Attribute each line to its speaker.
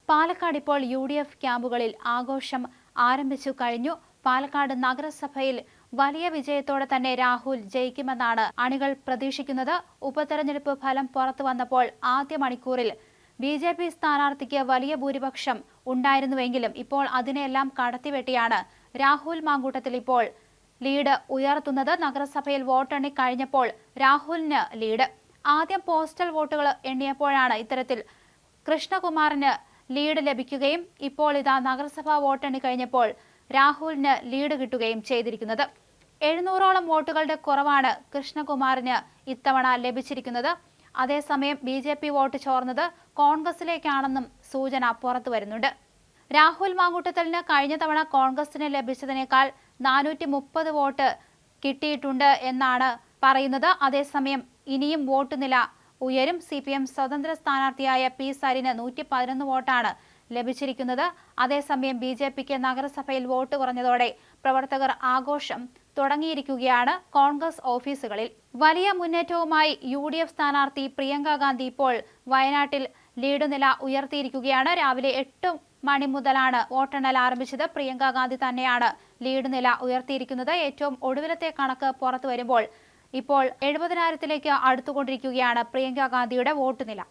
Speaker 1: പാലക്കാട് ഇപ്പോൾ UDF ക്യാമ്പുകളിൽ ആഘോഷം ആരംഭിച്ചു കഴിഞ്ഞു. പാലക്കാട് നഗരസഭയിൽ വലിയ വിജയത്തോടെ തന്നെ രാഹുൽ ജയിക്കുമെന്നാണ് അണികൾ പ്രതീക്ഷിക്കുന്നത്. ഉപതെരഞ്ഞെടുപ്പ് ഫലം പുറത്തു വന്നപ്പോൾ ആദ്യ മണിക്കൂറിൽ BJP സ്ഥാനാർത്ഥിക്ക് വലിയ ഭൂരിപക്ഷം ഉണ്ടായിരുന്നുവെങ്കിലും ഇപ്പോൾ അതിനെല്ലാം കടത്തിവെട്ടിയാണ് രാഹുൽ മാങ്കൂട്ടത്തിൽ ഇപ്പോൾ ലീഡ് ഉയർത്തുന്നത്. നഗരസഭയിൽ വോട്ടെണ്ണി കഴിഞ്ഞപ്പോൾ രാഹുലിന് ലീഡ്. ആദ്യം പോസ്റ്റൽ വോട്ടുകൾ എണ്ണിയപ്പോഴാണ് ഇത്തരത്തിൽ കൃഷ്ണകുമാറിന് ലീഡ് ലഭിക്കുകയും ഇപ്പോൾ ഇതാ നഗരസഭാ വോട്ടെണ്ണി കഴിഞ്ഞപ്പോൾ രാഹുലിന് ലീഡ് കിട്ടുകയും ചെയ്തിരിക്കുന്നത്. 700ഓളം വോട്ടുകളുടെ കുറവാണ് കൃഷ്ണകുമാറിന് ഇത്തവണ ലഭിച്ചിരിക്കുന്നത്. അതേസമയം BJP വോട്ട് ചോർന്നത് കോൺഗ്രസിലേക്കാണെന്നും സൂചന പുറത്തു വരുന്നുണ്ട്. രാഹുൽ മാങ്കൂട്ടത്തലിന് കഴിഞ്ഞ തവണ കോൺഗ്രസിന് ലഭിച്ചതിനേക്കാൾ 430 വോട്ട് കിട്ടിയിട്ടുണ്ട് എന്നാണ് പറയുന്നത്. അതേസമയം ഇനിയും വോട്ട് നില ഉയരും. CPM സ്വതന്ത്ര സ്ഥാനാർത്ഥിയായ P സരിന് 111 വോട്ടാണ് ലഭിച്ചിരിക്കുന്നത്. അതേസമയം BJPക്ക് നഗരസഭയിൽ വോട്ട് കുറഞ്ഞതോടെ പ്രവർത്തകർ ആഘോഷം തുടങ്ങിയിരിക്കുകയാണ് കോൺഗ്രസ് ഓഫീസുകളിൽ. വലിയ മുന്നേറ്റവുമായി UDF സ്ഥാനാർത്ഥി പ്രിയങ്ക ഗാന്ധി ഇപ്പോൾ വയനാട്ടിൽ ലീഡ് നില ഉയർത്തിയിരിക്കുകയാണ്. രാവിലെ 8 മണി മുതലാണ് വോട്ടെണ്ണൽ ആരംഭിച്ചത്. പ്രിയങ്ക ഗാന്ധി തന്നെയാണ് ലീഡ് നില ഉയർത്തിയിരിക്കുന്നത്. ഏറ്റവും ഒടുവിലത്തെ കണക്ക് പുറത്തു വരുമ്പോൾ ഇപ്പോൾ 70,000-ലേക്ക് അടുത്തുകൊണ്ടിരിക്കുകയാണ് പ്രിയങ്ക ഗാന്ധിയുടെ വോട്ട് നില.